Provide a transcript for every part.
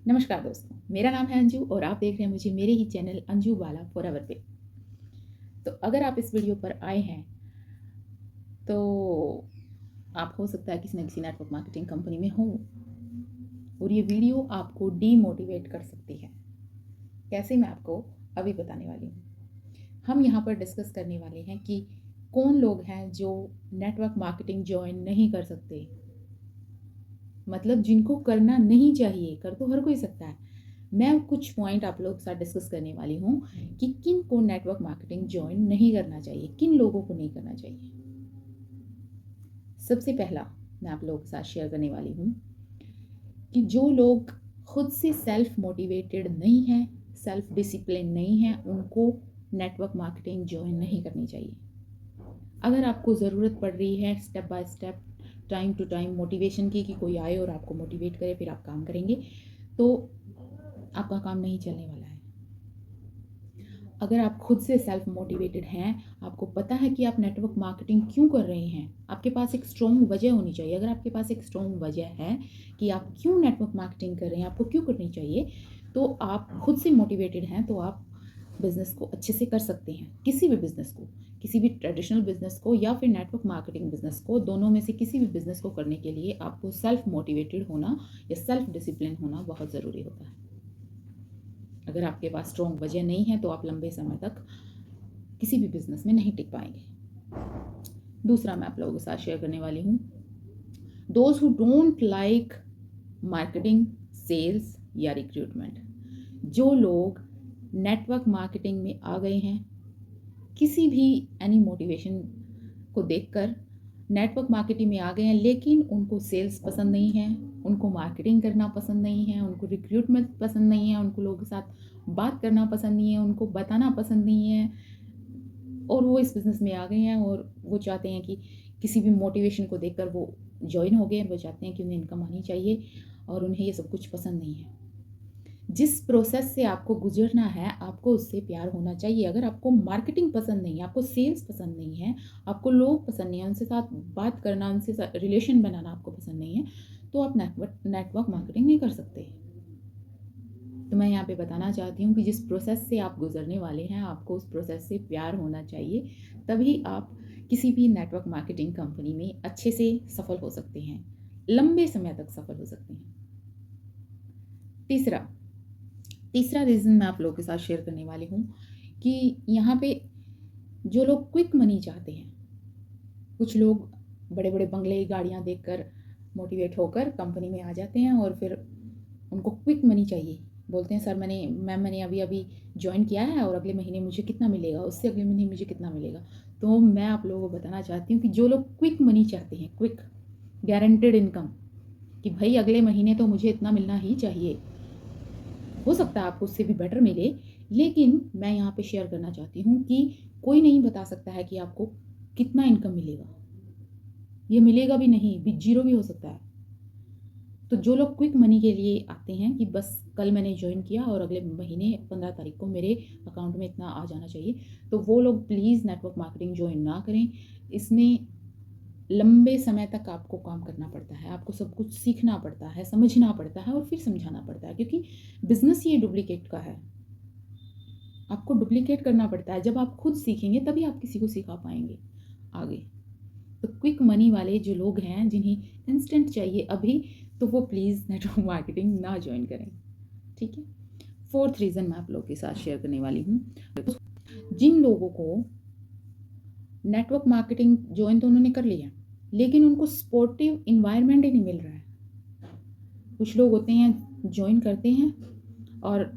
नमस्कार दोस्तों, मेरा नाम है अंजू और आप देख रहे हैं मुझे मेरे ही चैनल अंजू बाला फॉरएवर पे। तो अगर आप इस वीडियो पर आए हैं तो आप हो सकता है किसी न किसी नेटवर्क मार्केटिंग कंपनी में हो और ये वीडियो आपको डीमोटिवेट कर सकती है। कैसे, मैं आपको अभी बताने वाली हूँ। हम यहाँ पर डिस्कस करने वाले हैं कि कौन लोग हैं जो नेटवर्क मार्केटिंग ज्वाइन नहीं कर सकते, मतलब जिनको करना नहीं चाहिए। कर तो हर कोई सकता है। मैं कुछ पॉइंट आप लोगों के साथ डिस्कस करने वाली हूँ कि किन को नेटवर्क मार्केटिंग ज्वाइन नहीं करना चाहिए, किन लोगों को नहीं करना चाहिए। सबसे पहला मैं आप लोगों के साथ शेयर करने वाली हूँ कि जो लोग खुद से सेल्फ मोटिवेटेड नहीं हैं, सेल्फ डिसिप्लिन नहीं हैं, उनको नेटवर्क मार्केटिंग ज्वाइन नहीं करनी चाहिए। अगर आपको ज़रूरत पड़ रही है step by step, time to time motivation की, कि कोई आए और आपको मोटिवेट करे फिर आप काम करेंगे, तो आपका काम नहीं चलने वाला है। अगर आप खुद से सेल्फ मोटिवेटेड हैं, आपको पता है कि आप नेटवर्क मार्केटिंग क्यों कर रहे हैं, आपके पास एक स्ट्रॉन्ग वजह होनी चाहिए। अगर आपके पास एक स्ट्रॉन्ग वजह है कि आप क्यों नेटवर्क मार्केटिंग कर रहे हैं, आपको क्यों करनी चाहिए, तो आप खुद से मोटिवेटेड हैं, तो आप बिज़नेस को अच्छे से कर सकते हैं। किसी भी बिज़नेस को, किसी भी ट्रेडिशनल बिज़नेस को या फिर नेटवर्क मार्केटिंग बिज़नेस को, दोनों में से किसी भी बिज़नेस को करने के लिए आपको सेल्फ मोटिवेटेड होना या सेल्फ डिसिप्लिन होना बहुत ज़रूरी होता है। अगर आपके पास स्ट्रॉन्ग वजह नहीं है तो आप लंबे समय तक किसी भी बिजनेस में नहीं टिक पाएंगे। दूसरा मैं आप लोगों के साथ शेयर करने वाली हूँ, those who don't like marketing, sales या रिक्रूटमेंट। जो लोग नेटवर्क मार्केटिंग में आ गए हैं, किसी भी एनी मोटिवेशन को देखकर नेटवर्क मार्केटिंग में आ गए हैं, लेकिन उनको सेल्स पसंद नहीं है, उनको मार्केटिंग करना पसंद नहीं है, उनको रिक्रूटमेंट पसंद नहीं है, उनको लोगों के साथ बात करना पसंद नहीं है, उनको बताना पसंद नहीं है, और वो इस बिज़नेस में आ गए हैं और वो चाहते हैं कि किसी भी मोटिवेशन को देखकर वो जॉइन हो गए हैं। वो चाहते हैं कि उन्हें इनकम आनी चाहिए और उन्हें ये सब कुछ पसंद नहीं है। जिस प्रोसेस से आपको गुजरना है, आपको उससे प्यार होना चाहिए। अगर आपको मार्केटिंग पसंद नहीं है, आपको सेल्स पसंद नहीं है, आपको लोग पसंद नहीं है, उनसे साथ बात करना, उनसे रिलेशन बनाना आपको पसंद नहीं है, तो आप नेटवर्क मार्केटिंग नहीं कर सकते। तो मैं यहाँ पे बताना चाहती हूँ कि जिस प्रोसेस से आप गुजरने वाले हैं, आपको उस प्रोसेस से प्यार होना चाहिए, तभी आप किसी भी नेटवर्क मार्केटिंग कंपनी में अच्छे से सफल हो सकते हैं, लंबे समय तक सफल हो सकते हैं। तीसरा रीज़न मैं आप लोगों के साथ शेयर करने वाली हूँ कि यहाँ पे जो लोग क्विक मनी चाहते हैं, कुछ लोग बड़े बड़े बंगले, गाड़ियाँ देखकर मोटिवेट होकर कंपनी में आ जाते हैं और फिर उनको क्विक मनी चाहिए। बोलते हैं, सर मैंने अभी अभी ज्वाइन किया है और अगले महीने मुझे कितना मिलेगा, उससे अगले महीने मुझे कितना मिलेगा। तो मैं आप लोगों को बताना चाहती हूँ कि जो लोग क्विक मनी चाहते हैं, क्विक गारंटेड इनकम, कि भाई अगले महीने तो मुझे इतना मिलना ही चाहिए, हो सकता है आपको उससे भी बेटर मिले, लेकिन मैं यहाँ पे शेयर करना चाहती हूँ कि कोई नहीं बता सकता है कि आपको कितना इनकम मिलेगा। ये मिलेगा भी नहीं, भी जीरो भी हो सकता है। तो जो लोग क्विक मनी के लिए आते हैं कि बस कल मैंने ज्वाइन किया और अगले महीने 15 तारीख को मेरे अकाउंट में इतना आ जाना चाहिए, तो वो लोग प्लीज़ नेटवर्क मार्केटिंग ज्वाइन ना करें। इसमें लंबे समय तक आपको काम करना पड़ता है, आपको सब कुछ सीखना पड़ता है, समझना पड़ता है और फिर समझाना पड़ता है, क्योंकि बिजनेस ये डुप्लीकेट का है। आपको डुप्लीकेट करना पड़ता है। जब आप खुद सीखेंगे तभी आप किसी को सिखा पाएंगे आगे। तो क्विक मनी वाले जो लोग हैं, जिन्हें इंस्टेंट चाहिए अभी, तो वो प्लीज़ नेटवर्क मार्केटिंग ना ज्वाइन करें, ठीक है। फोर्थ रीज़न मैं आप लोगों के साथ शेयर करने वाली हूँ, जिन लोगों को नेटवर्क मार्केटिंग ज्वाइन तो उन्होंने कर लिया, लेकिन उनको सपोर्टिव इन्वायरमेंट ही नहीं मिल रहा है। कुछ लोग होते हैं ज्वाइन करते हैं और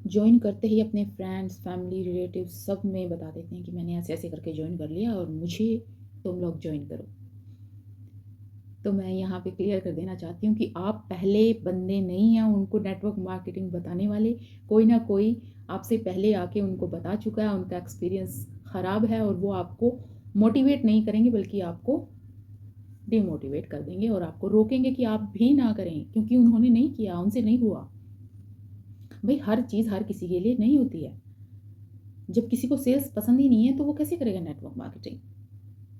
ज्वाइन करते ही अपने फ्रेंड्स, फैमिली, रिलेटिव सब में बता देते हैं कि मैंने ऐसे ऐसे करके ज्वाइन कर लिया और मुझे तुम लोग ज्वाइन करो। तो मैं यहाँ पे क्लियर कर देना चाहती हूँ कि आप पहले बंदे नहीं हैं उनको नेटवर्क मार्केटिंग बताने वाले। कोई ना कोई आपसे पहले आके उनको बता चुका है, उनका एक्सपीरियंस ख़राब है और वो आपको मोटिवेट नहीं करेंगे बल्कि आपको डिमोटिवेट कर देंगे और आपको रोकेंगे कि आप भी ना करें, क्योंकि उन्होंने नहीं किया, उनसे नहीं हुआ। भाई हर चीज़ हर किसी के लिए नहीं होती है। जब किसी को सेल्स पसंद ही नहीं है तो वो कैसे करेगा नेटवर्क मार्केटिंग?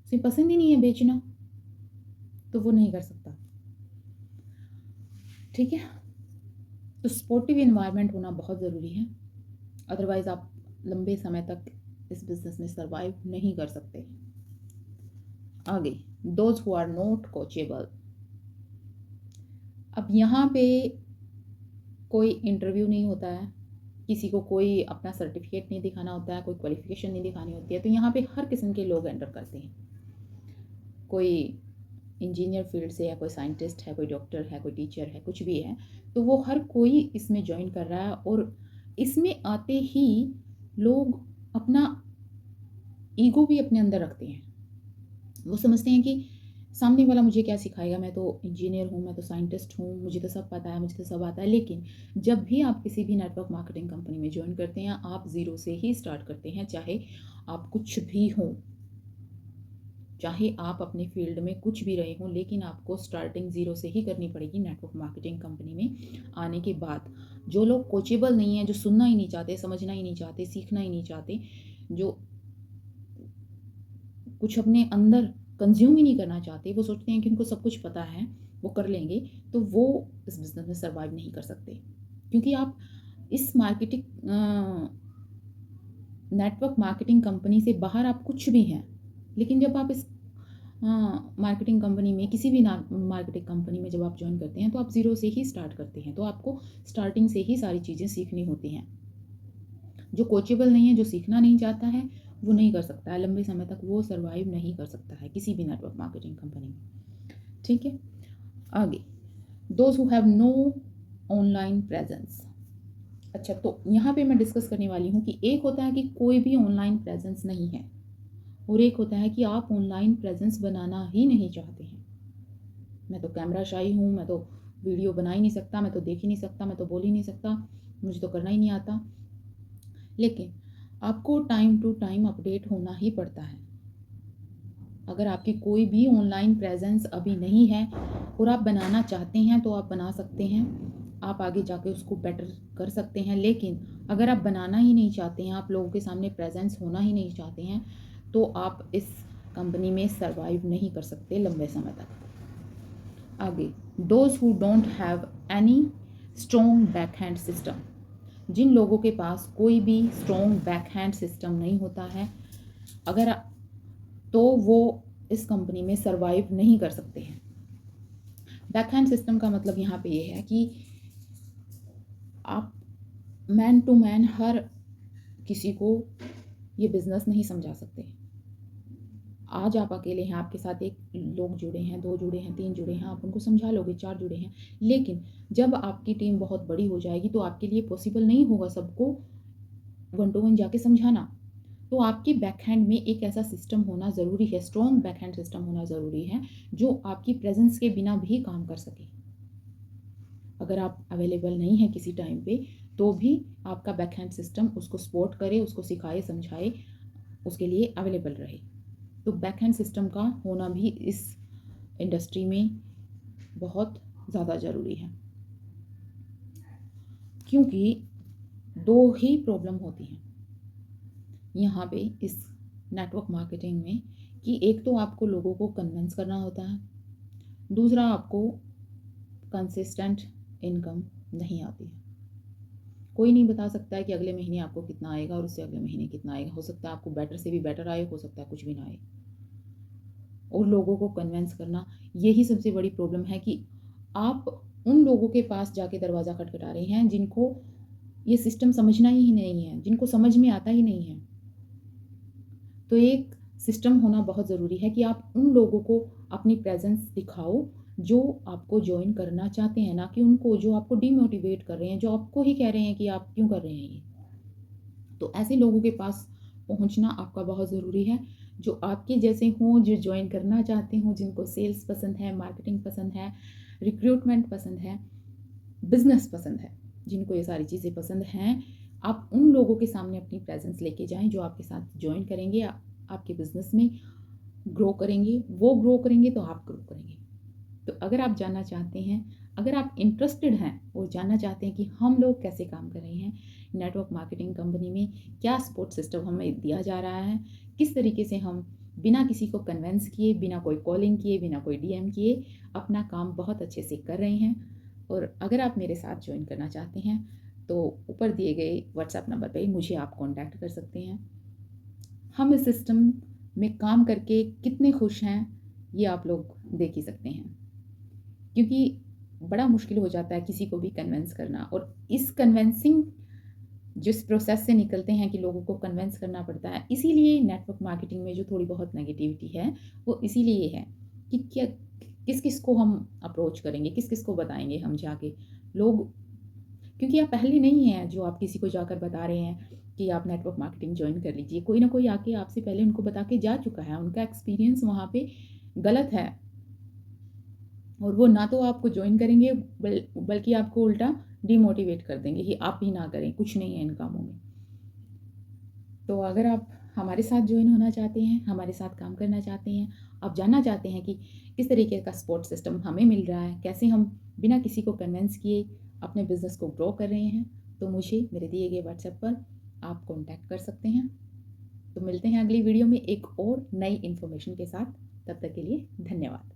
उसे पसंद ही नहीं है बेचना, तो वो नहीं कर सकता, ठीक है। तो सपोर्टिव इन्वायरमेंट होना बहुत ज़रूरी है, अदरवाइज़ आप लंबे समय तक इस बिज़नेस में सर्वाइव नहीं कर सकते। आगे, those who are not coachable. अब यहाँ पे कोई इंटरव्यू नहीं होता है, किसी को कोई अपना सर्टिफिकेट नहीं दिखाना होता है, कोई क्वालिफिकेशन नहीं दिखानी होती है, तो यहाँ पे हर किस्म के लोग एंटर करते हैं। कोई इंजीनियर फील्ड से है, कोई साइंटिस्ट है, कोई डॉक्टर है, कोई टीचर है, कुछ भी है, तो वो हर कोई इसमें ज्वाइन कर रहा है। और इसमें आते ही लोग अपना ईगो भी अपने अंदर रखते हैं। वो समझते हैं कि सामने वाला मुझे क्या सिखाएगा, मैं तो इंजीनियर हूँ, मैं तो साइंटिस्ट हूँ, मुझे तो सब पता है, मुझे तो सब आता है। लेकिन जब भी आप किसी भी नेटवर्क मार्केटिंग कंपनी में ज्वाइन करते हैं, आप ज़ीरो से ही स्टार्ट करते हैं। चाहे आप कुछ भी हो, चाहे आप अपने फील्ड में कुछ भी रहे हों, लेकिन आपको स्टार्टिंग ज़ीरो से ही करनी पड़ेगी नेटवर्क मार्केटिंग कंपनी में आने के बाद। जो लोग कोचेबल नहीं हैं, जो सुनना ही नहीं चाहते, समझना ही नहीं चाहते, सीखना ही नहीं चाहते, जो कुछ अपने अंदर कंज्यूम ही नहीं करना चाहते, वो सोचते हैं कि उनको सब कुछ पता है, वो कर लेंगे, तो वो इस बिज़नेस में सर्वाइव नहीं कर सकते। क्योंकि आप इस नेटवर्क मार्केटिंग कंपनी से बाहर आप कुछ भी हैं, लेकिन जब आप इस मार्केटिंग कंपनी में, किसी भी मार्केटिंग कंपनी में जब आप ज्वाइन करते हैं, तो आप ज़ीरो से ही स्टार्ट करते हैं। तो आपको स्टार्टिंग से ही सारी चीज़ें सीखनी होती हैं। जो कोचेबल नहीं है, जो सीखना नहीं चाहता है, वो नहीं कर सकता है, लंबे समय तक वो सर्वाइव नहीं कर सकता है किसी भी नेटवर्क मार्केटिंग कंपनी में। ठीक है, आगे, those who have no online presence. अच्छा, तो यहाँ पे मैं डिस्कस करने वाली हूँ कि एक होता है कि कोई भी ऑनलाइन प्रेजेंस नहीं है, और एक होता है कि आप ऑनलाइन प्रेजेंस बनाना ही नहीं चाहते हैं। मैं तो कैमरा शाई हूँ, मैं तो वीडियो बना ही नहीं सकता, मैं तो देख ही नहीं सकता, मैं तो बोल ही नहीं सकता, मुझे तो करना ही नहीं आता। लेकिन आपको टाइम टू टाइम अपडेट होना ही पड़ता है। अगर आपकी कोई भी ऑनलाइन प्रेजेंस अभी नहीं है और आप बनाना चाहते हैं, तो आप बना सकते हैं, आप आगे जाके उसको बेटर कर सकते हैं। लेकिन अगर आप बनाना ही नहीं चाहते हैं, आप लोगों के सामने प्रेजेंस होना ही नहीं चाहते हैं, तो आप इस कंपनी में सर्वाइव नहीं कर सकते लंबे समय तक। आगे, those who don't have any strong backhand system. जिन लोगों के पास कोई भी स्ट्रॉन्ग बैकहैंड सिस्टम नहीं होता है, अगर तो वो इस कंपनी में सर्वाइव नहीं कर सकते हैं। बैकहैंड सिस्टम का मतलब यहाँ पे ये है कि आप मैन टू मैन हर किसी को ये बिज़नेस नहीं समझा सकते। आज आप अकेले हैं, आपके साथ एक लोग जुड़े हैं, 2 जुड़े हैं, 3 जुड़े हैं, आप उनको समझा लोगे, 4 जुड़े हैं। लेकिन जब आपकी टीम बहुत बड़ी हो जाएगी, तो आपके लिए पॉसिबल नहीं होगा सबको 1 टू 1 जाके समझाना। तो आपके बैकहैंड में एक ऐसा सिस्टम होना ज़रूरी है, स्ट्रॉन्ग बैकहैंड सिस्टम होना ज़रूरी है, जो आपकी प्रेजेंस के बिना भी काम कर सके। अगर आप अवेलेबल नहीं हैं किसी टाइम पे, तो भी आपका बैकहैंड सिस्टम उसको सपोर्ट करे, उसको सिखाए, समझाए, उसके लिए अवेलेबल रहे। तो बैकहैंड सिस्टम का होना भी इस इंडस्ट्री में बहुत ज़्यादा ज़रूरी है, क्योंकि 2 ही प्रॉब्लम होती हैं यहाँ पे इस नेटवर्क मार्केटिंग में, कि एक तो आपको लोगों को कन्विंस करना होता है, दूसरा आपको कंसिस्टेंट इनकम नहीं आती है। कोई नहीं बता सकता है कि अगले महीने आपको कितना आएगा और उससे अगले महीने कितना आएगा। हो सकता है आपको बेटर से भी बेटर आए, हो सकता है कुछ भी ना आए। और लोगों को कन्विंस करना, यही सबसे बड़ी प्रॉब्लम है कि आप उन लोगों के पास जाके दरवाज़ा खटखटा रहे हैं जिनको ये सिस्टम समझना ही नहीं है, जिनको समझ में आता ही नहीं है। तो एक सिस्टम होना बहुत ज़रूरी है कि आप उन लोगों को अपनी प्रेजेंस दिखाओ जो आपको ज्वाइन करना चाहते हैं, ना कि उनको जो आपको डिमोटिवेट कर रहे हैं, जो आपको ही कह रहे हैं कि आप क्यों कर रहे हैं ये। तो ऐसे लोगों के पास पहुंचना आपका बहुत ज़रूरी है, जो आपके जैसे हों, जो ज्वाइन करना चाहते हों, जिनको सेल्स पसंद है, मार्केटिंग पसंद है, रिक्रूटमेंट पसंद है, बिजनेस पसंद है, जिनको ये सारी चीज़ें पसंद हैं। आप उन लोगों के सामने अपनी प्रेजेंस लेके जाएं जो आपके साथ ज्वाइन करेंगे, आपके बिजनेस में ग्रो करेंगे। वो ग्रो करेंगे तो आप ग्रो करेंगे। तो अगर आप जानना चाहते हैं, अगर आप इंटरेस्टेड हैं और जानना चाहते हैं कि हम लोग कैसे काम कर रहे हैं नेटवर्क मार्केटिंग कंपनी में, क्या सपोर्ट सिस्टम हमें दिया जा रहा है, किस तरीके से हम बिना किसी को कन्विंस किए, बिना कोई कॉलिंग किए, बिना कोई डीएम किए अपना काम बहुत अच्छे से कर रहे हैं, और अगर आप मेरे साथ ज्वाइन करना चाहते हैं तो ऊपर दिए गए व्हाट्सएप नंबर पे मुझे आप कॉन्टैक्ट कर सकते हैं। हम इस सिस्टम में काम करके कितने खुश हैं ये आप लोग देख ही सकते हैं, क्योंकि बड़ा मुश्किल हो जाता है किसी को भी कन्विंस करना। और इस कन्विंसिंग जिस प्रोसेस से निकलते हैं कि लोगों को कन्विंस करना पड़ता है, इसीलिए नेटवर्क मार्केटिंग में जो थोड़ी बहुत नेगेटिविटी है वो इसीलिए है कि क्या किस किस को हम अप्रोच करेंगे, किस किस को बताएंगे हम जाके लोग, क्योंकि आप पहले नहीं हैं जो आप किसी को जाकर बता रहे हैं कि आप नेटवर्क मार्केटिंग ज्वाइन कर लीजिए। कोई ना कोई आके आपसे पहले उनको बता के जा चुका है, उनका एक्सपीरियंस वहाँ पे गलत है और वो ना तो आपको ज्वाइन करेंगे बल्कि आपको उल्टा डिमोटिवेट कर देंगे कि आप ही ना करें, कुछ नहीं है इन कामों में। तो अगर आप हमारे साथ ज्वाइन होना चाहते हैं, हमारे साथ काम करना चाहते हैं, आप जानना चाहते हैं कि किस तरीके का सपोर्ट सिस्टम हमें मिल रहा है, कैसे हम बिना किसी को कन्विंस किए अपने बिज़नेस को ग्रो कर रहे हैं, तो मुझे मेरे दिए गए व्हाट्सएप पर आप कॉन्टैक्ट कर सकते हैं। तो मिलते हैं अगली वीडियो में एक और नई इन्फॉर्मेशन के साथ। तब तक के लिए धन्यवाद।